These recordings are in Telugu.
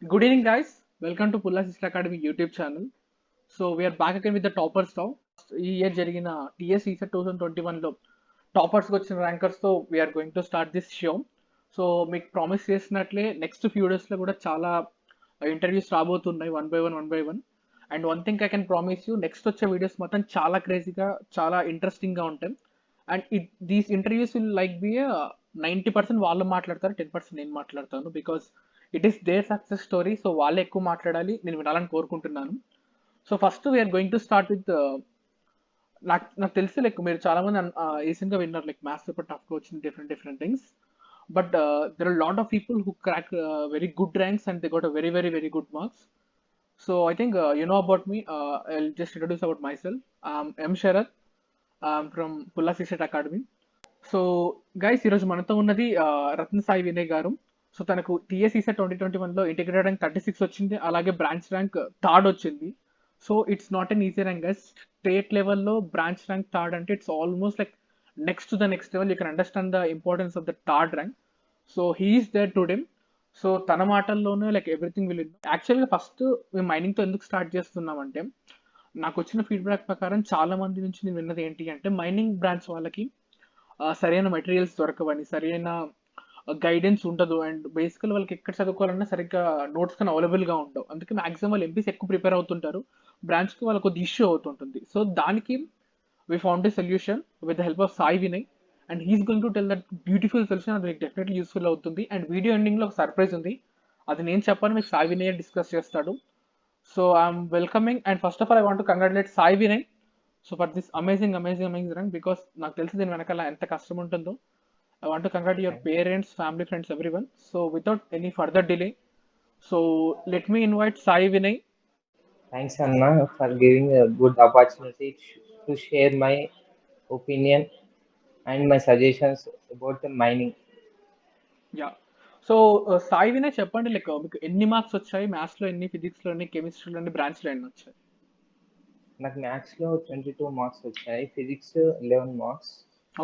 Good evening, guys. Welcome to Pulla Sister Academy YouTube channel. So we are back again with the toppers now. ఈ ఇయర్ జరిగిన టీఎస్ ఈసెట్ 2021లో టాపర్స్కి వచ్చిన ర్యాంకర్స్తో we are going to start this show. So మీకు ప్రామిస్ చేసినట్లే నెక్స్ట్ ఫ్యూ డేస్లో కూడా చాలా ఇంటర్వ్యూస్ రాబోతున్నాయి one by one. And one thing I can promise you, next వచ్చే వీడియోస్ మొత్తం చాలా క్రేజీగా, చాలా ఇంట్రెస్టింగ్గా ఉంటాయి. And these interviews will like be 90% వాళ్ళు మాట్లాడతారు, 10% నేను మాట్లాడతాను. Because it is their success story. So వాళ్ళే ఎక్కువ మాట్లాడాలి, నేను వినాలని కోరుకుంటున్నాను. So first we are going to start with, నాకు నాకు తెలిసి లైక్ మీరు చాలా మంది రీసెంట్గా విన్నారు, లైక్ మ్యాథ్స్ పేపర్ టఫ్గా వచ్చింది, different different things. But there are lot of people who crack very good ranks and they got a very very very good marks. So I think you know about me. I'll just introduce about myself. M Sharath, from Pulla ECET academy. So guys, ఈరోజు మనతో ఉన్నది రత్న సాయి వినయ్ గారు. సో తనకు టీఎస్ఈసెట్ 2021లో ఇంటిగ్రేటెడ్ ర్యాంక్ 36 వచ్చింది, అలాగే బ్రాంచ్ ర్యాంక్ థర్డ్ వచ్చింది. So it's not an easy rank guys. State లెవెల్లో బ్రాంచ్ ర్యాంక్ థర్డ్ అంటే it's almost like next to the next level. You can understand the importance of the third rank. So he's there today. So తన మాటల్లోనే లైక్ ఎవ్రీథింగ్ విల్. యాక్చువల్గా ఫస్ట్ మేము మైనింగ్తో ఎందుకు స్టార్ట్ చేస్తున్నామంటే, నాకు వచ్చిన ఫీడ్బ్యాక్ ప్రకారం చాలా మంది నుంచి నేను విన్నది ఏంటి అంటే, మైనింగ్ బ్రాంచ్ వాళ్ళకి సరైన మెటీరియల్స్ దొరకవని, సరైన గైడెన్స్ ఉండదు. అండ్ బేసికల్ వాళ్ళకి ఎక్కడ చదువుకోవాలన్నా సరిగ్గా నోట్స్ కానీ అవైలబుల్గా ఉండవు. అందుకే మాక్సిమం వాళ్ళు ఎంపీస్ ఎక్కువ ప్రిపేర్ అవుతుంటారు, బ్రాంచ్కి వాళ్ళకి కొద్ది ఇష్యూ అవుతుంటుంది. సో దానికి we found a solution with the help of Sai Vinay, and he's going to tell that beautiful solution. అది మీకు డెఫినెట్లీ యూస్ఫుల్ అవుతుంది. అండ్ వీడియో ఎండింగ్లో ఒక సర్ప్రైజ్ ఉంది, అది నేను చెప్పాను, మీకు సాయి వినయ్ డిస్కస్ చేస్తాడు. So I'm welcoming, and first of all I want congratulate Sai Vinay so for this amazing amazing amazing rank. Because నాకు తెలిసి దీని వెనకాల ఎంత కష్టం ఉంటుందో. I want congrats your parents, family, friends, every one. So without any further delay, so let me invite Sai Vinay. Thanks, Anna, for giving a good opportunity to share my opinion and my suggestions about the mining. Yeah. So Sai Vinay చెప్పండి, లైక్ మీకు ఎన్ని మార్క్స్ వచ్చాయి మ్యాథ్స్లో, ఎన్ని ఫిజిక్స్లో, ఎన్ని కెమిస్ట్రీలో, ఎన్ని బ్రాంచ్లో ఎన్ని వచ్చాయి? నాకు మ్యాథ్స్లో 22 మార్క్స్ వచ్చాయి, physics 11 marks,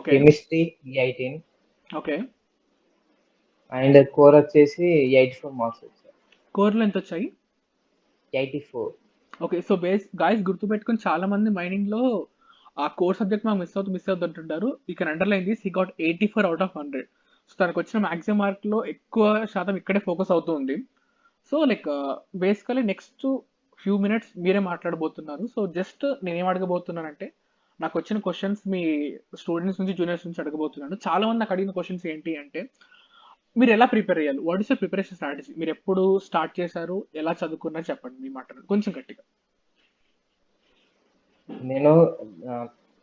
okay. Chemistry 18 okay. And core వచ్చేసి 84 మార్క్స్ వచ్చాయి. కోర్లో ఎంత వచ్చాయి? 84. ఓకే. సో గాయస్ గుర్తుపెట్టుకుని, చాలా మంది మైనింగ్లో ఆ కోర్ సబ్జెక్ట్ మాకు మిస్ అవుతూ అంటుంటారు. ఈ can underline this, he got 84 out of 100. So తనకు వచ్చిన మ్యాక్సిమం మార్క్లో ఎక్కువ శాతం ఇక్కడే ఫోకస్ అవుతుంది. So like basically next few minutes మీరే మాట్లాడబోతున్నారు. సో జస్ట్ నేనేం అడగబోతున్నానంటే, నాకు వచ్చిన క్వశ్చన్స్ మీ స్టూడెంట్స్ నుంచి, జూనియర్స్ నుంచి అడగబోతున్నాను. చాలా మంది నాకు అడిగిన క్వశ్చన్స్ ఏంటి అంటే, మీరు ఎలా ప్రిపేర్ అయ్యారు, what is your preparation strategy, మీరు ఎప్పుడు స్టార్ట్ చేశారు, ఎలా చదువుకున్నారు, చెప్పండి మీ మాటలు కొంచెం గట్టిగా. నేను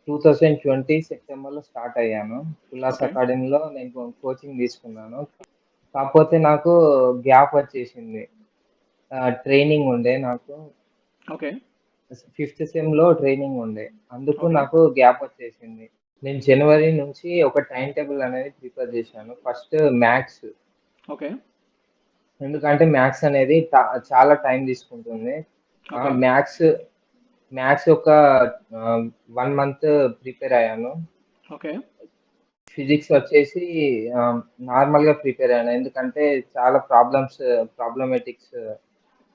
2020 సెప్టెంబర్లో స్టార్ట్ అయ్యాను. ఉల్లాస్ ఓకే. అకాడమీలో నేను కోచింగ్ తీసుకున్నాను. కాకపోతే నాకు గ్యాప్ వచ్చేసింది, ట్రైనింగ్ ఉండే నాకు. ఓకే. ఫిఫ్త్ సెమ్లో ట్రైనింగ్ ఉండే, అందుకు ఓకే. నాకు గ్యాప్ వచ్చేసింది. నేను జనవరి నుంచి ఒక టైం టేబుల్ అనేది ప్రిపేర్ చేశాను. First maths, okay. ఎందుకంటే మ్యాథ్స్ అనేది చాలా టైం తీసుకుంటుంది. ఓకే. మ్యాథ్స్ మ్యాథ్స్ ఒక 1 మంత్ ప్రిపేర్ అయ్యాను. ఓకే. ఫిజిక్స్ వచ్చేసి నార్మల్గా ప్రిపేర్ అయ్యాను, ఎందుకంటే చాలా ప్రాబ్లమేటిక్స్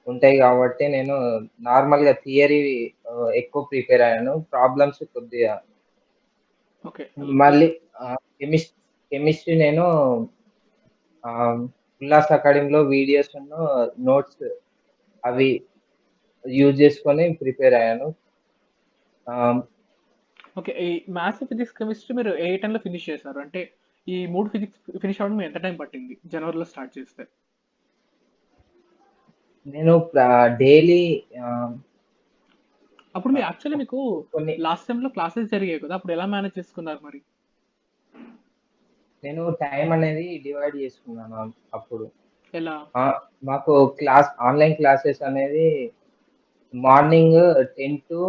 ఉంటాయి కాబట్టి నేను నార్మల్గా థియరీ ఎక్కువ ప్రిపేర్ అయ్యాను, ప్రాబ్లమ్స్ కొద్దిగా. ఓకే. మళ్ళీ కెమిస్ట్రీ నేను ఉల్లాస్ అకాడమీలో వీడియోస్ నోట్స్ అవి యూజ్ చేసుకొని ప్రిపేర్ అయ్యాను. ఓకే. ఈ మ్యాథ్స్, ఫిజిక్స్, కెమిస్ట్రీ మీరు ఏ టైంలో ఫినిష్ చేశారు? అంటే ఈ 3 ఫిజిక్స్ ఫినిష్ అవ్వడం ఎంత టైం పట్టింది జనవరిలో స్టార్ట్ చేస్తే? నేను డైలీ అప్పుడు మీరు యాక్చువల్లీ మీకు కొన్ని లాస్ట్ టైంలో క్లాసెస్ జరిగాయి కదా, అప్పుడు ఎలా మేనేజ్ చేసుకున్నారు మరి? నేను టైం అనేది డివైడ్ చేసుకున్నాను అప్పుడు. ఎలా? మాకు ఆన్లైన్ క్లాసెస్ అనేది మార్నింగ్ 10 to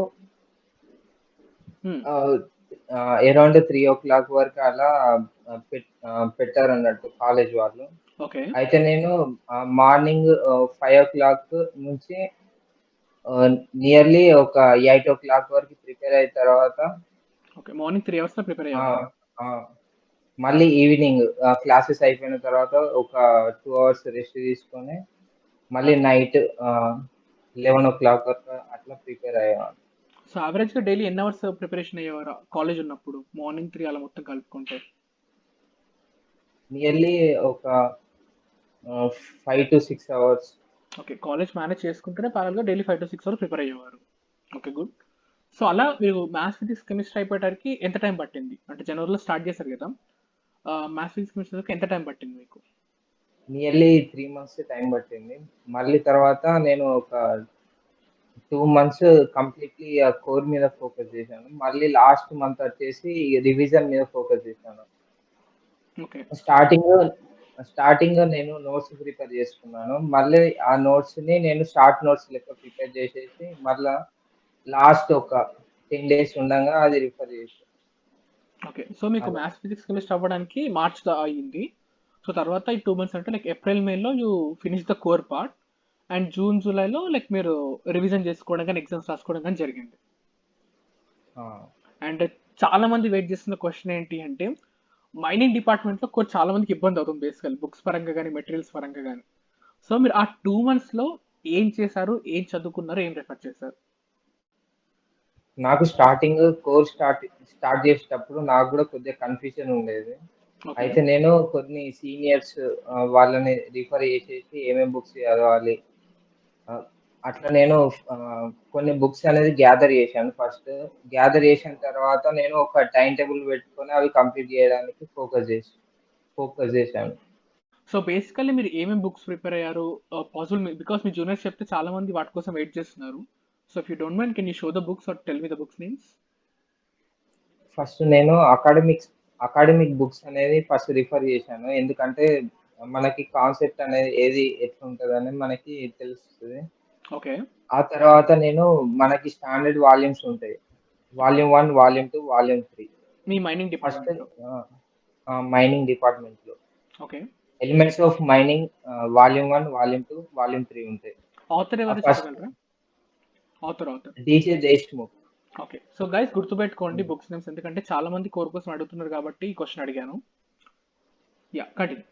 అరౌండ్ 3 o'clock వరకు అలా పెట్టారు అన్నట్టు కాలేజ్ వాళ్ళు. ఓకే. అయితే నేను మార్నింగ్ 5 o'clock నుంచి నియర్లీ ఒక 8 o'clock వరకు ప్రిపేర్ అయిన తర్వాత, ఓకే, మార్నింగ్ 3 అవర్స్లో ప్రిపేర్ అయ్యారు. మళ్ళీ ఈవినింగ్ క్లాసెస్ అయిపోయిన తర్వాత ఒక 2 hours రెస్ట్ తీసుకొని మళ్ళీ నైట్ 11 o'clock వరకు అట్లా ప్రిపేర్ అయ్యేవాడిని. సో యావరేజ్గా డైలీ ఎన్ని అవర్స్ ప్రిపరేషన్ అయ్యేవారు కాలేజ్ ఉన్నప్పుడు, మార్నింగ్ 3 అలా మొత్తం కలుపుకుంటే? నియర్లీ ఒక 5 to 6 hours. Okay, college manage చేసుకుంటేనే ప్యారల్గా డైలీ 5 to 6 అవర్స్ ప్రిపేర్ అయ్యేవారు. Okay, good. సో అలా మీరు మ్యాథ్స్ ఫిజిక్స్ కెమిస్ట్రీ అయిపోయేటానికి ఎంత టైం పట్టింది? అంటే జనవరిలో స్టార్ట్ చేశారు కదా, మ్యాథ్స్ ఫిజిక్స్ కెమిస్ట్రీకి ఎంత టైం పట్టింది మీకు? నియర్లీ 3 months టైం పట్టింది. మళ్ళీ తర్వాత నేను ఒక 2 months కంప్లీట్లీ ఆ కోర్ మీద ఫోకస్ చేశాను. మళ్ళీ లాస్ట్ మంత్ వచ్చేసి రివిజన్ మీద ఫోకస్ చేశాను. ఓకే. స్టార్టింగ్ స్టార్టింగ్ నేను నోట్స్ ప్రిపేర్ చేసుకున్నాను. మళ్ళీ ఆ నోట్స్‌ని నేను షార్ట్ నోట్స్ లెక్క ప్రిపేర్ చేసేసి మళ్ళా లాస్ట్ ఒక 10 days ఉండంగా అది రిఫర్ చేశా. ఓకే, సో మీకు అలా. మ్యాథ్స్ ఫిజిక్స్ కెమిస్ట్రీ అవ్వడానికి మార్చ్ అయ్యింది. సో తర్వాత ఈ 2 months అంటే లైక్ ఏప్రిల్ మేలో you finish the core part, and June జూలైలో లైక్ మీరు రివిజన్ చేసుకోవడం కానీ ఎగ్జామ్స్ రాసుకోవడం కానీ జరిగింది. ఆ! అండ్ చాలా మంది వెయిట్ చేస్తున్న క్వశ్చన్ ఏంటి అంటే, మైనింగ్ డిపార్ట్మెంట్లో కొంచెం చాలా మందికి ఇబ్బంది అవుతుంది బేసికల్ బుక్స్ పరంగా కానీ మెటీరియల్స్ పరంగా కానీ. సో మీరు ఆ 2 monthsలో ఏం చేశారు, ఏం చదువుకున్నారు, ఏం రెఫర్ చేశారు? నాకు స్టార్టింగ్ కోర్స్ స్టార్ట్ చేసేటప్పుడు నాకు కూడా కొద్దిగా కన్‌ఫ్యూజన్ ఉండేది. ఓకే. అయితే నేను కొన్ని సీనియర్స్ వాళ్ళని రిఫర్ చేసేసి ఏమేం బుక్స్ చదవాలి అట్లా నేను కొన్ని బుక్స్ అనేది గ్యాదర్ చేశాను ఫస్ట్. గ్యాదర్ చేసిన తర్వాత నేను ఒక టైమ్ టేబుల్ పెట్టుకొని అవి కంప్లీట్ చేయడానికి ఫోకస్ చేశాను. సో బేసికల్లీ మీరు ఏమేమి బుక్స్ ప్రిపేర్ అయ్యారు? పాసిబుల్ బికాస్ మీ జూనియర్స్ చెప్తే చాలా మంది వాటి కోసం వెయిట్ చేస్తున్నారు. So if you don't mind can you show the books or tell me the books names? First నేను అకాడమిక్ బుక్స్ అనేది ఫస్ట్ రిఫర్ చేశాను. ఎందుకంటే మనకి కాన్సెప్ట్ అనేది ఏది ఎట్లుంటదని మనకి తెలుస్తది. ఓకే. ఆ తర్వాత నేను మనకి స్టాండర్డ్ వాల్యూమ్స్ ఉంటాయి. Volume 1, volume 2, volume 3. మీ మైనింగ్ ఫస్ట్ డిపార్ట్మెంట్లో. మైనింగ్ డిపార్ట్మెంట్‌లో. Okay. Elements of mining volume 1, volume 2, volume 3 ఉంటాయి. ఆథర్ ఎవరో ఫస్ట్ చెప్పగలరా? Author. DJ Deshmukh. Okay, so guys గుర్తుపెట్టుకోండి బుక్స్ నేమ్స్, ఎందుకంటే చాలా మంది కోర్ కోసం అడుగుతున్నారు కాబట్టి ఈ క్వశ్చన్ అడిగాను. Yeah, continue.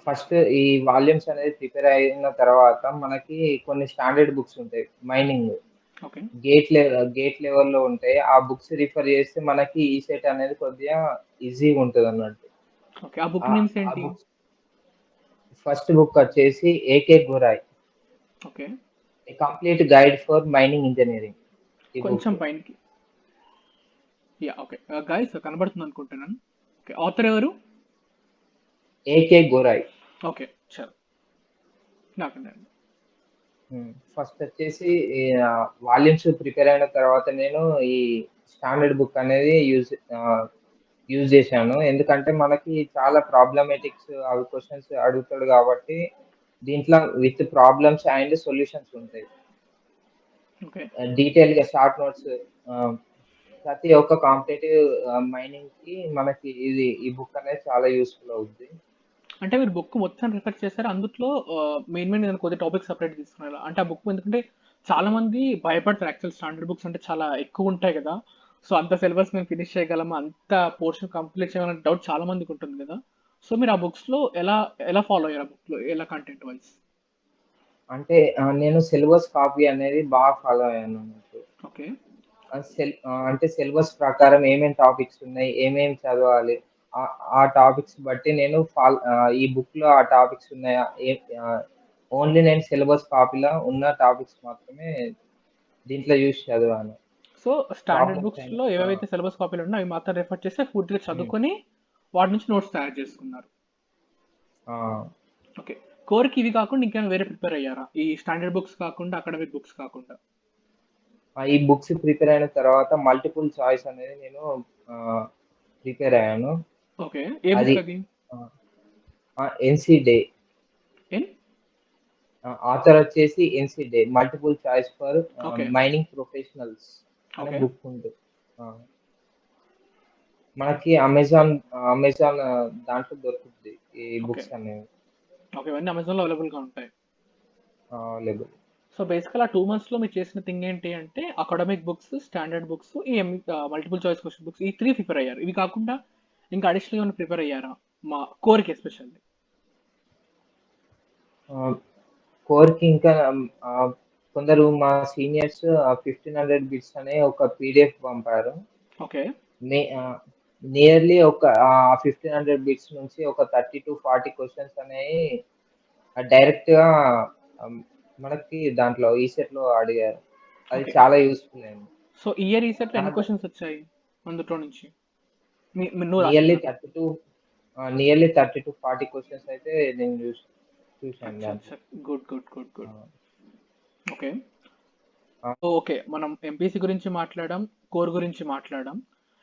ఫస్ట్ ఈ వాల్యూమ్స్ అనేది ప్రిపేర్ అయిన తర్వాత మనకి కొన్ని స్టాండర్డ్ బుక్స్ ఉంటాయి. Mining okay. గేట్ లెవెల్‌లో ఉంటాయి. ఆ బుక్స్ రిఫర్ చేస్తే మనకి ఈసెట్ అనేది కొద్దిగా ఈజీగా ఉంటదన్నట్టు. ఓకే, ఆ బుక్ ఆ నేమ్స్ ఆ ఏంటి? బుక్స్ ఫస్ట్ బుక్ వచ్చేసి 'A K Gurai' okay, a complete guide for mining engineering ఈ కొంచెం బుక్. పైనకి. యా, ఓకే గైస్ కనబడుతుంది అనుకుంటున్నాను. ఓకే, ఆథర్ ఎవరు? 'ఏకే గురాయ్'. ఓకే, చలో నాకు. ఫస్ట్ వచ్చేసి ఈ వాల్యూమ్స్ ప్రిపేర్ అయిన తర్వాత నేను ఈ స్టాండర్డ్ బుక్ అనేది యూజ్ చేశాను. ఎందుకంటే మనకి చాలా ప్రాబ్లమాటిక్స్ అవి క్వెషన్స్ అడుగుతాడు కాబట్టి దీంట్లో విత్ ప్రాబ్లమ్స్ అండ్ సొల్యూషన్స్ ఉంటాయి. ఓకే, డీటెయిల్‌గా షార్ట్ నోట్స్ ప్రతి ఒక్క కాంపిటేటివ్ మైనింగ్‌కి మనకి ఈ బుక్ అనేది చాలా యూజ్‌ఫుల్ అవుద్ది. అంటే మీరు బుక్ మొత్తం రిఫర్ చేశారు, అందులో మెయిన్ నేను కొద్ది టాపిక్ సపరేట్ తీసుకున్నాను. అంటే ఆ బుక్ ఎందుకంటే చాలా మంది భయపడతారు, యాక్చువల్ స్టాండర్డ్ బుక్స్ అంటే చాలా ఎక్కువ ఉంటాయి కదా. సో అంత సిలబస్ మేము ఫినిష్ చేయగలమా, అంత పోర్షన్ కంప్లీట్ చేయాలనే డౌట్ చాలా మందికి ఉంటుంది కదా. సో మీరు ఆ బుక్స్లో ఎలా ఎలా ఫాలో అయ్యారు, ఆ బుక్లో ఎలా కంటెంట్ వైజ్? అంటే నేను సిలబస్ కాపీ అనేది బాగా ఫాలో అయ్యానన్నట్టు. ఓకే. అంటే సిలబస్ ప్రకారం ఏమేం టాపిక్స్ ఉన్నాయి, ఏమేం చదవాలి. ఆ టాపిక్స్ బట్టి నేను ఈ బుక్‌లో ఆ టాపిక్స్ ఉన్నాయా? ఓన్లీ నేను సిలబస్ కాపీలో ఉన్న టాపిక్స్ మాత్రమే దీంట్లో చూసి చదివాను. సో స్టాండర్డ్ ప్రాబ్లమ్స్ అయినా బుక్స్లో ఏవైతే సిలబస్ కాపీలు ఉన్నాయో అవి మాత్రం రెఫర్ చేస్తే పూర్తిగా హ్మ్. చదువుకొని వాటి నుంచి నోట్స్ తయారు చేసుకున్నారు. ఆ! ఓకే, కోర్కి ఇవి కాకుండా ఇంకేమైనా వేరే ప్రిపేర్ అయ్యారా, ఈ స్టాండర్డ్ బుక్స్ కాకుండా, అకాడమిక్ బుక్స్ కాకుండా? ఈ బుక్స్ ప్రిపేర్ అయిన తర్వాత మల్టిపుల్ చాయిస్ అనేది నేను ఆహ్, ప్రిపేర్ అయ్యాను. ఓకే, ఏ అది బుక్ అది? ఎన్‌సీ డే. ఎన్ ఆథర్ వచ్చేసి N C Dey multiple choice for okay. Mining professionals అనే ఓకే. బుక్ ఉంటుంది. ఆ! మనకి అమెజాన్ దాంట్లో దొరుకుద్ది ఈ ఓకే. బుక్స్ అనేవి ఓకే, ఇవన్నీ అమెజాన్లో అవైలబుల్గా ఉంటాయి. అవైలబుల్. సో బేసికల్ ఆ 2 monthsలో మీరు చేసిన థింగ్ ఏంటి అంటే అకాడమిక్ బుక్స్, స్టాండర్డ్ బుక్స్, ఈ మల్టిపుల్ చాయిస్ క్వశ్చన్ బుక్స్, ఈ 3 ప్రిపేర్ అయ్యారు. ఇవి కాకుండా ఇంకా అడిషనల్ ఏమైనా ప్రిపేర్ అయ్యారా మా కోర్కి ఎస్పెషల్లీ? ఆహ్, కోర్‌కి ఇంకా ఆహ్, కొందరు మా సీనియర్స్ 1500 బిట్స్ అనే ఒక పీడీఎఫ్ పంపారు. ఓకే. నియర్లీ ఒక 1500 బిట్స్ నుంచి ఒక 30-40 క్వెషన్స్ అనేయి డైరెక్ట్‌గా ఆహ్, మనకి దాంట్లో ఈసెట్‌లో అడిగారు. అది ఓకే. చాలా యూజ్‌ఫుల్ అయింది. సో ఇయర్ ఈసెట్‌లో ఎన్ని నాకు క్వెషన్స్ వచ్చాయి అందులో నుంచి? నువ్వు నియర్లీ రాసిన 30-40 క్వెషన్స్ అయితే నేను చూసాను అచ్చా! దాంట్లో. అచ్చా! గుడ్. గుడ్. గుడ్. ఆ! గుడ్. ఓకే. ఆ! So, okay. మనం ఎంపీసీ గురించి మాట్లాడాం. కోర్ గురించి మాట్లాడాం.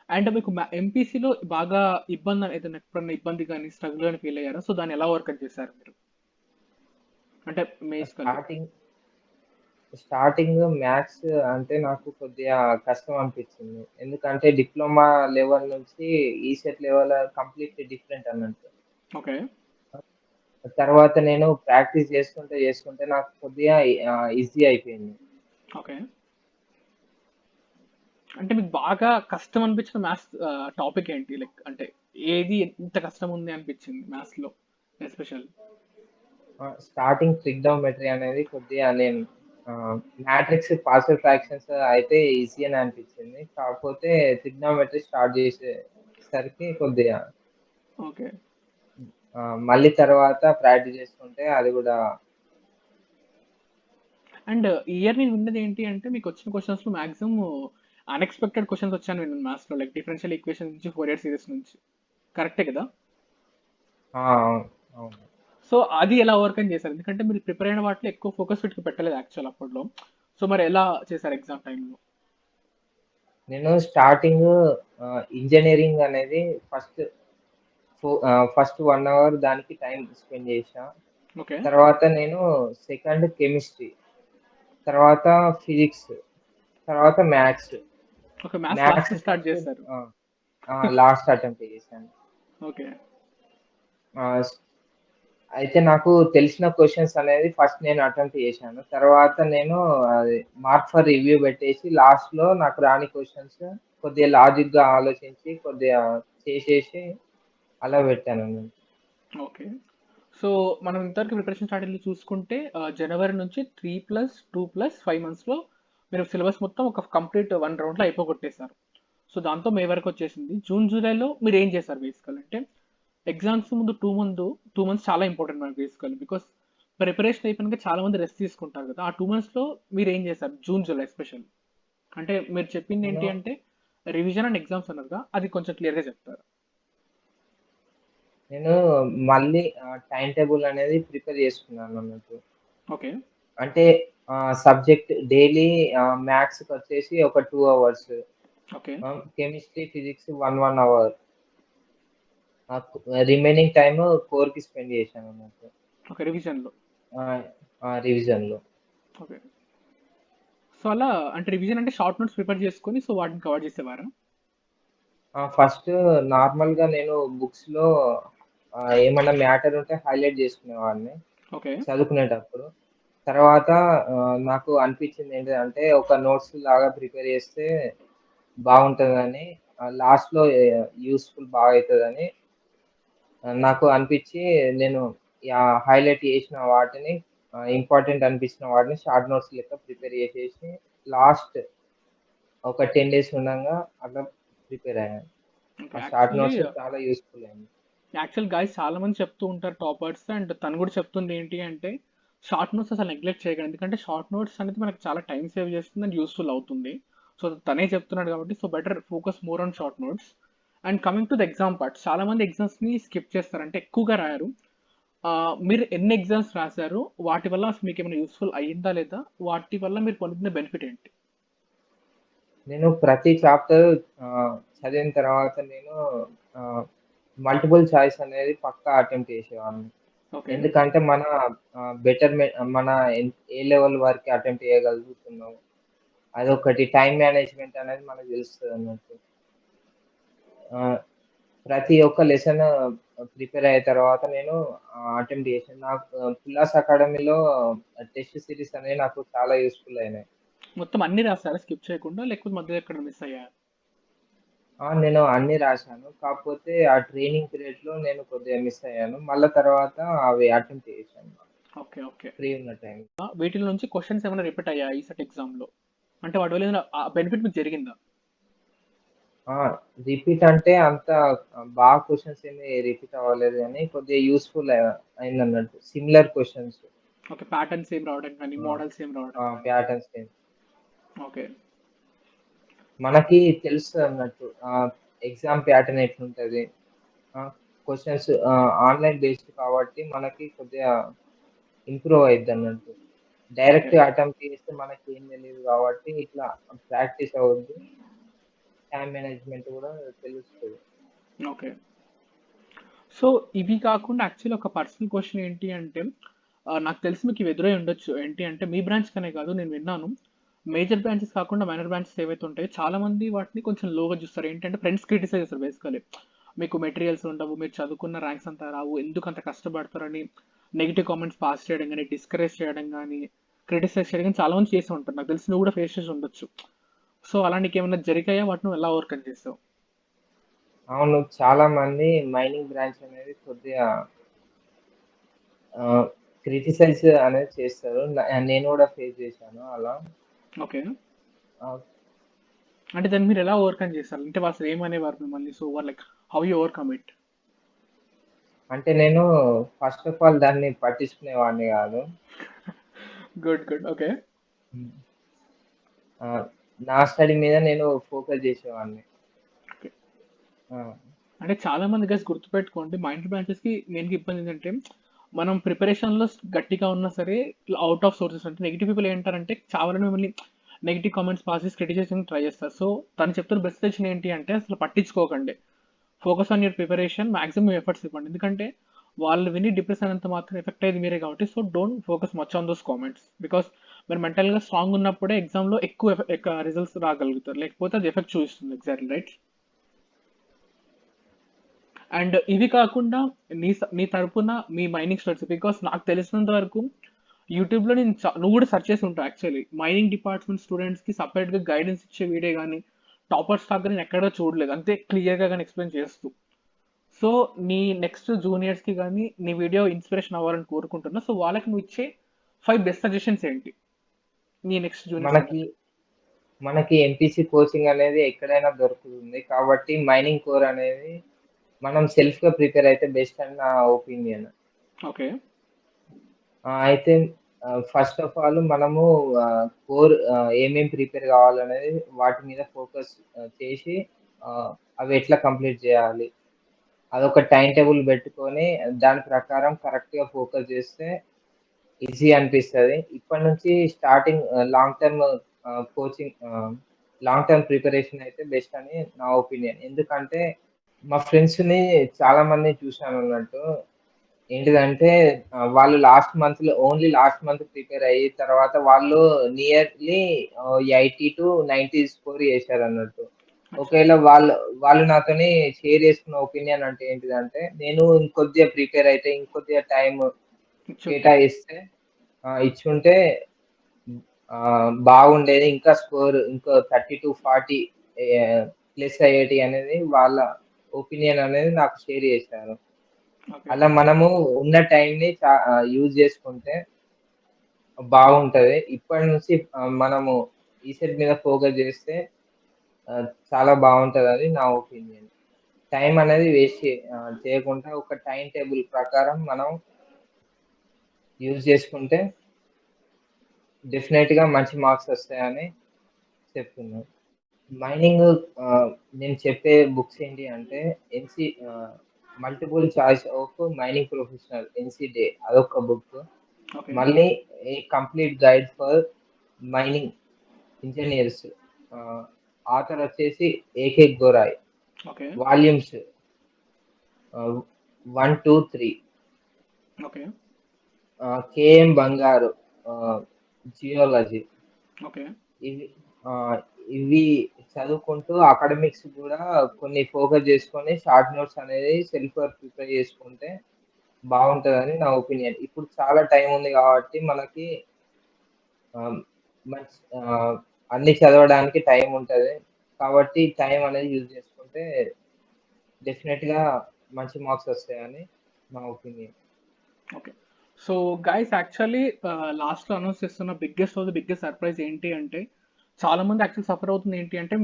అండ్ మీకు ఎంపీసీలో బాగా ఏదైనా ఎప్పుడన్నా ఇబ్బంది గాని, స్ట్రగుల్ గాని ఫీల్ అయ్యారా? సో, దాన్ని ఎలా ఓవర్‌కమ్ చేశారు మీరు? అంటే బేసికల్లీ. స్టార్టింగ్ స్టార్టింగ్ మ్యాథ్స్ అంటే నాకు కొద్దిగా కష్టం అనిపించింది. ఎందుకంటే డిప్లొమా లెవెల్ నుంచి ఈసెట్ లెవెల్ కంప్లీట్‌లీ డిఫరెంట్ అన్నట్టు. ఓకే. తర్వాత నేను ప్రాక్టీస్ చేసుకుంటే నాకు కొద్దిగా ఈజీ అయిపోయింది. ఓకే. అంటే మీకు బాగా కష్టం అనిపించిన టాపిక్ ఏంటి? లైక్ అంటే ఏది ఎంత కష్టం ఉంది అనిపించింది మ్యాథ్స్‌లో ఎస్పెషల్లీ? స్టార్టింగ్ ట్రిగ్నోమెట్రీ అనేది కొద్దిగా నేను ఆహ్, మ్యాట్రిక్స్ పార్షియల్ ఫ్రాక్షన్స్ అయితే ఈజీ అని అనిపించింది. కాకపోతే ట్రిగ్నోమెట్రీ స్టార్ట్ చేసేసరికి కొద్దిగా ఓకే. మళ్ళీ తర్వాత ప్రాక్టీస్ చేసుకుంటే అది కూడా అండ్ ఈ ఇయర్ నేను విన్నది ఏంటి అంటే మీకొచ్చిన క్వెషన్స్‌లో మాక్సిమం అన్‌ఎక్స్‌పెక్టెడ్ క్వెషన్స్ వచ్చాయని విన్నాను మ్యాథ్స్‌లో. లైక్ డిఫరెన్షియల్ ఈక్వేషన్ నుంచి ఫోరియర్ సీరీస్ నుంచి. కరెక్టే కదా? అవును. అవును. సో, అది ఎలా ఓవర్‌కమ్ చేశారు? ఎందుకంటే మీరు ప్రిపేర్ అయిన వాటిలో ఎక్కువ ఫోకస్ వీటికి పెట్టలేదు యాక్చువల్ అప్పట్లో. సో, మరి ఎలా చేశారు ఎగ్జామ్ టైమ్‌లో? నేను స్టార్టింగ్ ఇంజినీరింగ్ అనేది ఫస్ట్ 1 అవర్ దానికి టైమ్ స్పెండ్ చేశా. ఓకే. తర్వాత నేను సెకండ్ కెమిస్ట్రీ, తర్వాత ఫిజిక్స్, తర్వాత మ్యాథ్స్. ఓకే. మ్యాథ్స్ మ్యాథ్స్ లాస్ట్‌లో స్టార్ట్ ఫస్ట్ చేశారు. ఆ! ఆ! లాస్ట్ అటెంప్ట్ చేశాను. ఓకే. ఆహ్, అయితే నాకు తెలిసిన క్వెషన్స్ అనేది ఫస్ట్ నేను అటెంప్ట్ చేశాను. తర్వాత నేను అది మార్క్ ఫర్ రివ్యూ పెట్టేసి లాస్ట్‌లో నాకు రాని క్వెషన్స్ కొద్దిగా లాజిక్‌గా ఆలోచించి కొద్దిగా చేసేసి అలా పెట్టానండి. ఓకే. సో, మనం ఇంతవరకు ప్రిపరేషన్ స్టార్టింగ్‌లో చూసుకుంటే జనవరి నుంచి 3+2+5 మంత్స్‌లో మీరు సిలబస్ మొత్తం ఒక కంప్లీట్ 1 రౌండ్‌లో అయిపోగొట్టేసారు. సో, దాంతో మే వరకు వచ్చేసింది. జూన్, జూలైలో మీరేం చేశారు బేసికల్ అంటే ఎగ్జామ్స్ ముందు 2 మంత్స్ చాలా ఇంపార్టెంట్ మనకి బేసికల్లీ. బికాస్ ప్రిపరేషన్ అయిపోయినాక చాలా మంది రెస్ట్ తీసుకుంటారు కదా! ఆ 2 మంత్స్‌లో మీరేం చేశారు? June, July especially. అంటే మీరు నేను చెప్పిందేంటి అంటే రివిజన్ అండ్ ఎగ్జామ్స్ అన్నారుగా అది కొంచెం క్లియర్‌గా చెప్తారా? నేను మళ్ళీ టైమ్ టేబుల్ అనేది ప్రిపేర్ చేసుకున్నానన్నట్టు. ఓకే. అంటే సబ్జెక్ట్ డైలీ మ్యాథ్స్‌కొచ్చేసి ఒక 2 hours. Okay. Chemistry, physics 1 hour. Remaining time కోర్‌కి స్పెండ్ చేశానన్నట్టు. ఓకే. రివిజన్‌లో. ఆహ్, రివిజన్‌లో. ఓకే. సో, అలా అంటే రివిజన్ అంటే షార్ట్ నోట్స్ ప్రిపేర్ చేసుకొని సో, వాటిని కవర్ చేసేవారా? ఫస్ట్ నార్మల్‌గా నేను బుక్స్‌లో ఏమన్నా మ్యాటర్ ఉంటే హైలైట్ చేసుకునేవాడిని ఓకే. చదువుకునేటప్పుడు. తర్వాత నాకు అనిపించింది ఏంటిదంటే ఒక నోట్స్ లాగా ప్రిపేర్ చేస్తే బావుంటదని లాస్ట్‌లో యూజ్‌ఫుల్ బాగా అయితదని నాకు అనిపిచ్చి నేను హైలైట్ చేసిన వాటిని ఇంపార్టెంట్ అనిపించిన వాటిని షార్ట్ నోట్స్ లెక్క ప్రిపేర్ చేసేసి లాస్ట్ ఒక 10 డేస్ ఉండంగా అట్లా ప్రిపేర్ అయ్యాను. ఓకే. ఆ షార్ట్ నోట్స్ చాలా యూజ్‌ఫుల్ అయింది. గైస్ చాలా మంది చెప్తూ ఉంటారు టాపర్స్ అండ్ తను కూడా చెప్తుంది ఏంటి అంటే షార్ట్ నోట్స్ అసలు నెగ్లెక్ట్ చేయకండి. ఎందుకంటే షార్ట్ నోట్స్ అనేది మనకు చాలా టైం సేవ్ చేస్తుంది అండ్ యూస్‌ఫుల్ అవుతుంది. సో, తనే చెప్తున్నాడు కాబట్టి so, better focus more on short notes. And coming to the exam part చాలా మంది ఎగ్జామ్స్‌ని స్కిప్ చేస్తారు. అంటే ఎక్కువగా రాయరు. మీరు ఎన్ని ఎగ్జామ్స్ రాసారు? వాటి వల్ల అసలు మీకేమైనా యూస్‌ఫుల్ అయ్యిందా లేదా? వాటి వల్ల మీరు పొందిన బెనిఫిట్ ఏంటి? నేను ప్రతి చాప్టర్ చదివిన తర్వాత నేను ఆహ్, మల్టిపుల్ చాయిస్ అనేది పక్కా అటెంప్ట్ చేసేవాడిని. ఓకే. ఎందుకంటే మన మన ఏ లెవెల్ వరకి అటెంప్ట్ చేయగలుగుతున్నాం. అదొకటి టైమ్ మేనేజ్‌మెంట్ అనేది మనకు తెలుస్తదన్నట్టు. ఆహ్, ప్రతి ఒక్క లెసన్ ప్రిపేర్ అయ్యే తర్వాత నేను అటెంప్ట్ చేశాను. నాకు పుల్లాస్ అకాడమీలో టెస్ట్ సిరీస్ అనేవి నాకు చాలా యూజ్‌ఫుల్ అయినాయి. మొత్తం అన్ని రాసారా స్కిప్ చేయకుండా? లేకపోతే మధ్యలో ఎక్కడైనా మిస్ అయ్యాయా? నేను అన్నీ రాశాను. కాకపోతే ఆ ట్రైనింగ్ పీరియడ్‌లో నేను కొద్దిగా మిస్ అయ్యాను. మళ్ళా తర్వాత అవి అటెంప్ట్ చేశాను. ఓకే. ఓకే. ఫ్రీ ఉన్న టైం. వీటిల నుంచి క్వెషన్స్ ఏమైనా రిపీట్ అయ్యాయా ఈసెట్ ఎగ్జామ్‌లో? అంటే వాటి వల్ల ఏదైనా బెనిఫిట్ మీకు జరిగిందా? ఆ! రిపీట్ అంటే అంత బాగా క్వెషన్స్ ఏమి రిపీట్ అవ్వలేదు గానీ, కొద్దిగా యూజ్‌ఫుల్ అయిందన్నట్టు. Similar questions. Okay. Patterns same రావడం గాని, ఆ! మోడల్స్ సేమ్ రావడం ఆ! గాని. ప్యాటర్న్స్ ఏం ఓకే. మనకి తెలుస్తదన్నట్టు. ఎగ్జామ్ ప్యాటర్న్ ఎట్లుంటది. క్వెషన్స్ ఆన్‌లైన్ బేస్డ్ కాబట్టి మనకి కొద్దిగా ఇంప్రూవ్ అయిద్దన్నట్టు. ఓకే. డైరెక్ట్ అటెంప్ట్ చేస్తే మనకేం తెలీదు కాబట్టి ఇట్లా ప్రాక్టీస్ అవుద్ది. టైమ్ మేనేజ్‌మెంట్ గూడా తెలుస్తది. ఓకే. సో, ఇవి కాకుండా యాక్చువల్లీ ఒక పర్సనల్ క్వెషన్ ఏంటి అంటే నాకు తెలిసి మీకు ఇవి ఎదురై ఉండొచ్చు. ఏంటి అంటే మీ బ్రాంచ్ కనే కాదు నేను విన్నాను. మేజర్ బ్రాంచెస్ కాకుండా మైనర్ బ్రాంచెస్ ఏవైతే ఉంటాయో చాలామంది వాటిని కొంచెం లోగా చూస్తారు. ఏంటంటే ఫ్రెండ్స్ క్రిటిసైజ్ చేస్తారు బేసికల్లీ. మీకు మెటీరియల్స్ ఉండవు. మీరు చదువుకున్న ర్యాంక్స్ అంత రావు. ఎందుకు అంత కష్టపడతారని నెగెటివ్ కామెంట్స్ పాస్ చేయడం గాని, డిస్కరేజ్ చేయడం గాని, క్రిటిసైజ్ చేయడం గాని చాలామంది చేసి ఉంటారు. నాకు తెలిసి నువ్వు కూడా ఫేస్ చేసి ఉండొచ్చు. సో, అలా నీకేమన్నా జరిగాయా? వాటిని నువ్వు ఎలా ఓవర్‌కమ్ చేసావు? అవును. చాలా మంది మైనింగ్ బ్రాంచ్ అనేది కొద్దిగా ఆహ్, క్రిటిసైజ్ అనేది చేస్తారు. నేను గూడా ఫేస్ చేశాను అలా. ఓకే. ఆహ్, అంటే దాన్ని మీరు ఎలా ఓవర్‌కమ్ చేశారు? అంటే వాళ్ళు అసలు ఏమనేవారు మిమ్మల్ని? So, like how you overcome it? అంటే నేను ఫస్ట్ ఆఫ్ ఆల్ దాన్ని పట్టించుకునేవాడిని గాదు. గుడ్. గుడ్. ఓకే. హ్మ్. ఆహ్, నా స్టడీ మీద నేను ఫోకస్ జేసేవాడిని. ఓకే. ఆ! అంటే చాలా మంది గైస్ గుర్తుపెట్టుకోండి మైండ్ బ్రాంచెస్‌కి మెయిన్‌గా ఇబ్బంది ఏంటంటే, మనం ప్రిపరేషన్‌లో గట్టిగా ఉన్నా సరే, ఇట్లా ఔట్ ఆఫ్ సోర్సెస్ అంటే నెగెటివ్ పీపుల్ ఏంటారంటే కావాలని మిమ్మల్ని నెగెటివ్ కామెంట్స్ పాస్ చేసి క్రిటిసైజ్ చేయడానికి ట్రై చేస్తారు. సో, తను చెప్తున్న బెస్ట్ సజెషన్ ఏంటి అంటే అసలు పట్టించుకోకండి. Focus on your preparation. Maximum efforts ఇవ్వండి. ఎందుకంటే వాళ్ళు విని డిప్రెస్ అయినంత మాత్రం ఎఫెక్ట్ అయ్యేది మీరే కాబట్టి so don't focus much on those comments. Because మీరు మెంటల్‌గా స్ట్రాంగ్ ఉన్నప్పుడే ఎగ్జామ్‌లో ఎక్కువ రిజల్ట్స్ రాగలుగుతారు. లేకపోతే అది ఎఫెక్ట్ చూపిస్తుంది. Exactly right. అండ్ ఇవి కాకుండా నీ తరపున మీ మైనింగ్ స్టడీస్ బికాస్ నాకు తెలిసినంత వరకు యూట్యూబ్లో నువ్వు కూడా సెర్చ్ చేసి ఉంటావు యాక్చువల్లీ మైనింగ్ డిపార్ట్మెంట్ స్టూడెంట్స్కి సపరేట్గా గైడెన్స్ ఇచ్చే వీడియో కానీ టాపర్స్ దాకా నేను ఎక్కడా చూడలేదు అంతే క్లియర్గా కానీ ఎక్స్ప్లెయిన్ చేస్తూ. సో నీ నెక్స్ట్ జూనియర్స్కి కానీ నీ వీడియో ఇన్స్పిరేషన్ అవ్వాలని కోరుకుంటున్నా. సో వాళ్ళకి నువ్వు ఇచ్చే 5 బెస్ట్ సజెషన్స్ ఏంటి నీ నెక్స్ట్ జూనియర్స్ మనకి అందరికి? మనకి ఎంపీసీ కోచింగ్ అనేది ఎక్కడైనా దొరుకుతుంది. కాబట్టి మైనింగ్ కోర్ అనేది మనం సెల్ఫ్‌గా ప్రిపేర్ అయితే బెస్ట్ అని నా ఒపీనియన్. ఓకే. అయితే ఫస్ట్ ఆఫ్ ఆల్ మనము కోర్ ఏమేం ప్రిపేర్ కావాలనేది వాటి మీద ఫోకస్ చేసి ఆహ్, అవి ఎట్లా కంప్లీట్ చేయాలి? అదొక టైమ్ టేబుల్ పెట్టుకొని దాని ప్రకారం కరెక్ట్‌గా ఫోకస్ చేస్తే ఈజీ అనిపిస్తది. ఇప్పటి నుంచి starting long term coaching long term preparation అయితే బెస్ట్ అని నా ఒపీనియన్. ఎందుకంటే మా ఫ్రెండ్స్‌ని చాలా మందిని చూశానన్నట్టు. ఏంటిదంటే వాళ్ళు లాస్ట్ మంత్ ప్రిపేర్ అయ్యి తర్వాత వాళ్ళు నియర్‌లీ 80-90 స్కోర్ చేశారన్నట్టు. అచ్చా. ఒకవేళ వాళ్ళు నాతోని షేర్ చేసుకున్న ఒపీనియన్ అంటే ఏంటిదంటే, నేను ఇంకొద్దిగా ప్రిపేర్ అయితే ఇంకొద్దిగా టైమ్ ఇచ్చుంటే. కేటాయిస్తే ఇచ్చుంటే బాగుండేది. ఇంకా స్కోర్ ఇంకో 30-40 ప్లస్ అయ్యేటియి అనేది వాళ్ళ ఒపీనియన్ అనేది నాకు షేర్ చేశారు. ఓకే. అలా మనము ఉన్న టైంని యూజ్ చేసుకుంటే బాగుంటది. ఇప్పటి నుంచి మనము ఈసెట్ మీద ఫోకస్ చేస్తే చాలా బావుంటదని నా ఒపీనియన్. టైం అనేది చేయకుండా ఒక టైమ్ టేబుల్ ప్రకారం మనం యూజ్ చేసుకుంటే డెఫినెట్‌గా మంచి మార్క్స్ వస్తాయని చెప్తున్నాను. మైనింగ్ నేను చెప్పే బుక్స్ ఏంటి అంటే multiple choice of mining professional ఎన్‌సిడే అదొక బుక్. ఓకే. మళ్ళీ a complete guide for mining engineers ah, author వచ్చేసి A K Gorai. Okay. Volumes 1, 2, 3 okay. K M Bangaru geology. Okay. ఇవి ఆహ్, ఇవి చదువుకుంటూ అకాడమిక్స్ గూడా కొన్ని ఫోకస్ జేసుకొని షార్ట్ నోట్స్ అనేది సెల్ఫ్‌గా ప్రిపేర్ చేసుకుంటే బావుంటదని నా ఒపీనియన్. ఇప్పుడు చాలా టైం ఉంది గాబట్టి మనకి ఆహ్, అన్నీ చదవడానికి టైం ఉంటది. కాబట్టి టైం అనేది యూజ్ చేసుకుంటే డెఫినెట్‌గా మంచి మార్క్స్ వస్తాయని నా opinion. Okay. So guys actually లాస్ట్లో అనౌన్స్ చేస్తున్న బిగ్గెస్ట్ సర్ప్రైజ్ ఏంటి అంటే చాలా మంది యాక్చువల్ సఫర్ అవుతుంది ఏంటి అంటే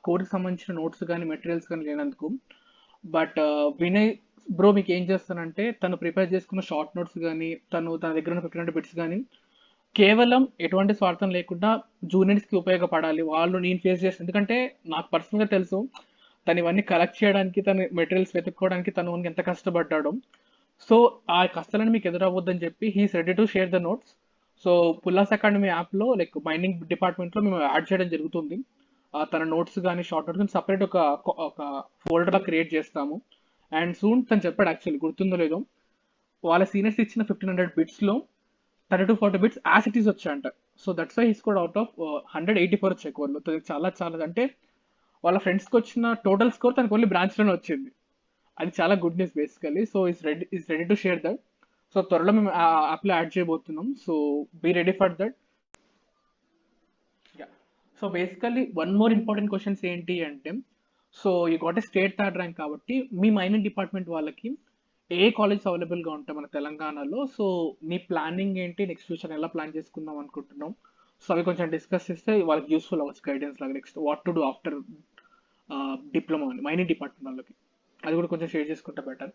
కోర్కి సంబంధించిన నోట్స్ కానీ మెటీరియల్స్ కానీ లేనందుకు. బట్ వినయ్ బ్రో మీకు ఏం చేస్తానంటే తను ప్రిపేర్ చేసుకున్న షార్ట్ నోట్స్ కానీ తన దగ్గర ఉన్న 1500 బిట్స్ కానీ కేవలం ఎటువంటి స్వార్థం లేకుండా జూనియర్స్కి ఉపయోగపడాలి. వాళ్ళు నేను ఫేస్ చేస్తాను ఎందుకంటే నాకు పర్సనల్గా తెలుసు తను ఇవన్నీ కలెక్ట్ చేయడానికి తను మెటీరియల్స్ వెతుక్కోవడానికి తను ఎంత కష్టపడ్డాడో. సో ఆ కష్టాలను మీకు ఎదురవ్వద్దని చెప్పి he's ready to share the notes. So Pulla's academy యాప్లో లైక్ మైనింగ్ డిపార్ట్మెంట్లో మేము యాడ్ చేయడం జరుగుతుంది. తన నోట్స్ కానీ షార్ట్ నోట్స్ కానీ సపరేట్ ఒక ఫోల్డర్లా క్రియేట్ చేస్తాము. అండ్ సూన్ తను చెప్పాడు యాక్చువల్లీ గుర్తుందో లేదో వాళ్ళ సీనియర్స్ ఇచ్చిన 1500 బిట్స్లో 30 to 40 bits as it is వచ్చాయంట. So that's why he scored out of 184 వచ్చాయి కోర్లో. చాలా చాలా అంటే వాళ్ళ ఫ్రెండ్స్కి వచ్చిన టోటల్ స్కోర్ తనకు ఓన్లీ బ్రాంచ్లోనే వచ్చింది. అది చాలా good news basically. So is ready to share that. So త్వరలో మేము ఆ యాప్లో యాడ్ చేయబోతున్నాం. So be ready for that. So basically one more important questions ఏంటి అంటే so you got a state third rank కాబట్టి మీ మైనింగ్ డిపార్ట్మెంట్ వాళ్ళకి ఏ కాలేజ్ అవైలబుల్గా ఉంటాయి మన తెలంగాణలో. సో నీ ప్లానింగ్ ఏంటి, నెక్స్ట్ ఫ్యూచర్ ఎలా ప్లాన్ చేసుకుందాం అనుకుంటున్నాం. సో అవి కొంచెం డిస్కస్ చేస్తే వాళ్ళకి యూస్ఫుల్ అవ్వచ్చు గైడెన్స్ లాగా. Next what to do after diploma అని మైనింగ్ డిపార్ట్మెంట్ వాళ్ళకి అది కూడా కొంచెం షేర్ చేసుకుంటే బెటర్.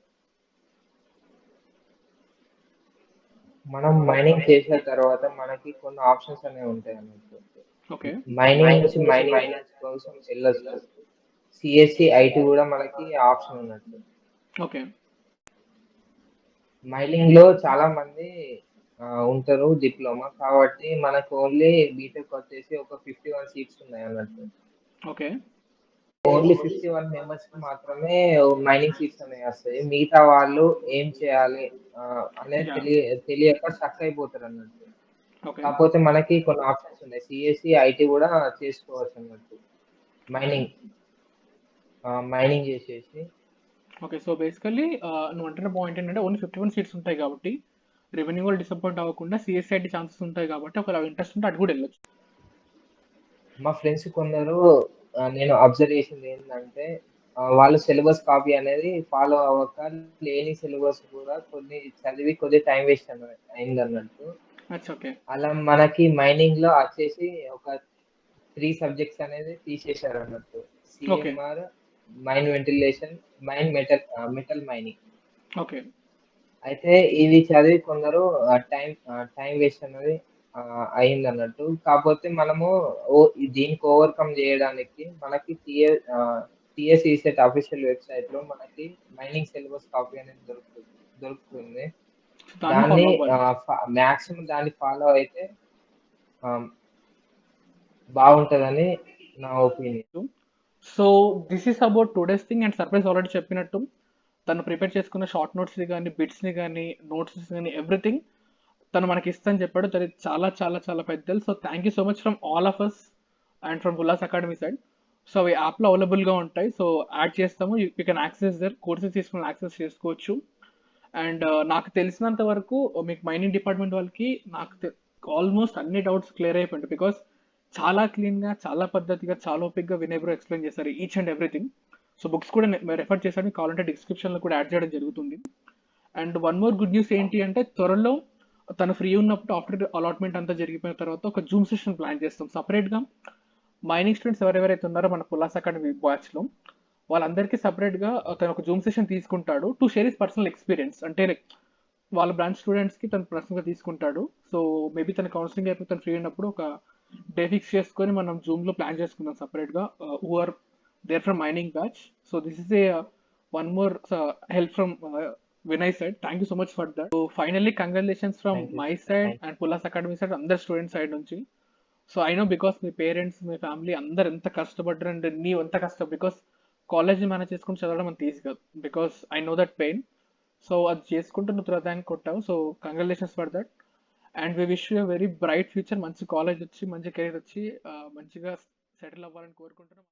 మనం మైనింగ్ చేసిన తర్వాత మనకి కొన్ని ఆప్షన్స్ అనేవి ఉంటాయి అన్నట్టు. ఓకే మైనింగ్ నుంచి మైనింగ్ ఫైనాన్స్ కోసం వెళ్ళొచ్చు. సిఎస్సి ఐటీ కూడా మనకి ఆప్షన్ ఉన్నట్టు. ఓకే మైనింగ్ లో చాలా మంది ఉంటారు డిప్లొమా కాబట్టి మనకు ఓన్లీ బీటెక్ వచ్చేసి ఒక 51 సీట్స్ ఉన్నాయి అన్నట్టు. ఓకే ఓన్లీ 51 మెంబర్స్ కి మాత్రమే మైనింగ్ సీట్స్ అనేవి వస్తాయి. మిగతా వాళ్ళు ఏం చేయాలి అనేది తెలియక స్టక్ అయిపోతారు అన్నట్టు. ఓకే కాకపోతే మనకి కొన్ని ఆప్షన్స్ ఉన్నాయి. సిఎస్సి ఐటీ కూడా చేసుకోవచ్చు అన్నట్టు. మైనింగ్ చేసేసి ఓకే సో బేసికలీ నువ్వు అంటున్న పాయింట్ ఏంటంటే ఓన్లీ 51 సీట్స్ ఉంటాయి కాబట్టి రెవెన్యూ వాళ్ళు డిసప్పాయింట్ అవ్వకుండా సిఎస్ఐటి ఛాన్సెస్ ఉంటాయి కాబట్టి ఒకవేళ ఇంట్రెస్ట్ ఉంటే అటు కూడా వెళ్ళొచ్చు. మా ఫ్రెండ్స్ కొందరు నేను అబ్జర్వ్ చేసింది ఏంటంటే వాళ్ళు సిలబస్ కాపీ అనేది ఫాలో అవ్వక లేని సిలబస్ కూడా కొన్ని చదివి కొద్ది టైం వేస్ట్ అయింది అన్నట్టు. ఓకే అలా మనకి మైనింగ్ లో వచ్చేసి ఒక 3 సబ్జెక్ట్స్ అనేది తీసేశారు అన్నట్టు. CMR, mine ventilation, metal mining. Okay అయితే ఇది చదివి కొందరు టైం వేస్ట్ అనేది అయింది అన్నట్టు. కాకపోతే మనము దీనికి ఓవర్కమ్ చేయడానికి మనకి టిఎస్ ఈసెట్ అఫీషియల్ వెబ్సైట్ లో మనకి మైనింగ్ సిలబస్ కాపీ అనేది దొరుకుతుంది. దాన్ని మాక్సిమం దాన్ని ఫాలో అయితే బాగుంటుందని నా opinion. So this is about today's thing. And surprise already చెప్పినట్టు తను ప్రిపేర్ చేసుకున్న షార్ట్ నోట్స్ని కానీ బిట్స్ని కానీ నోట్స్ కానీ ఎవ్రీథింగ్ తను మనకి ఇస్తాను చెప్పాడు. తను చాలా చాలా చాలా పెద్దలు. So thank you so much from all of us and from Pulla's academy side. So అవి యాప్లో అవైలబుల్గా ఉంటాయి. సో యాడ్ చేస్తాము. You can access their courses తీసుకుని యాక్సెస్ చేసుకోవచ్చు. అండ్ నాకు తెలిసినంత వరకు మీకు మైనింగ్ డిపార్ట్మెంట్ వాళ్ళకి నాకు ఆల్మోస్ట్ అన్ని డౌట్స్ క్లియర్ అయిపోయింది. బికాస్ చాలా క్లీన్గా, చాలా పద్ధతిగా, చాలా ఓపిక్గా వినయ్ బ్రో ఎక్స్ప్లెయిన్ చేశారు each and everything. So books కూడా రెఫర్ చేశాను, మీకు కావాలంటే డిస్క్రిప్షన్లో కూడా యాడ్ చేయడం జరుగుతుంది. And one more good news ఏంటి అంటే త్వరలో తను ఫ్రీ ఉన్నప్పుడు ఆఫ్టర్ అలాట్మెంట్ అంతా జరిగిపోయిన తర్వాత ఒక జూమ్ సెషన్ ప్లాన్ చేస్తాం సపరేట్గా. మైనింగ్ స్టూడెంట్స్ ఎవరెవరైతే ఉన్నారో మన పుల్లాస్ అకాడమీ బ్యాచ్లో వాళ్ళందరికీ సపరేట్గా తను ఒక జూమ్ సెషన్ తీసుకుంటాడు to share his personal experience. అంటే లైక్ వాళ్ళ బ్రాంచ్ స్టూడెంట్స్కి తను పర్సనల్గా తీసుకుంటాడు. సో మేబీ తన కౌన్సిలింగ్ అయిపోయి తను ఫ్రీ అయినప్పుడు ఒక డే ఫిక్స్ చేసుకొని మనం జూమ్లో ప్లాన్ చేసుకుందాం సపరేట్గా who are there from mining batch. So this is a one more help from Vinay side. Thank you so much for that. So finally, congratulations from my side and Pullas Academy side, అందరు స్టూడెంట్ సైడ్ నుంచి. So I know because me parents, me family అందరు ఎంత కష్టపడ్డారు అండ్ నీ ఎంత కష్టం బికాస్ కాలేజ్ మేనేజ్ చేసుకుని చదవడం అంత ఈజీ కాదు. Because I know that pain. So అది చేసుకుంటూ నువ్వు ర్యాంక్ కొట్టావు. So congratulations for that. And we wish you very bright future. మంచి కాలేజ్ వచ్చి మంచి కెరీర్ వచ్చి మంచిగా సెటిల్ అవ్వాలని కోరుకుంటున్నాం.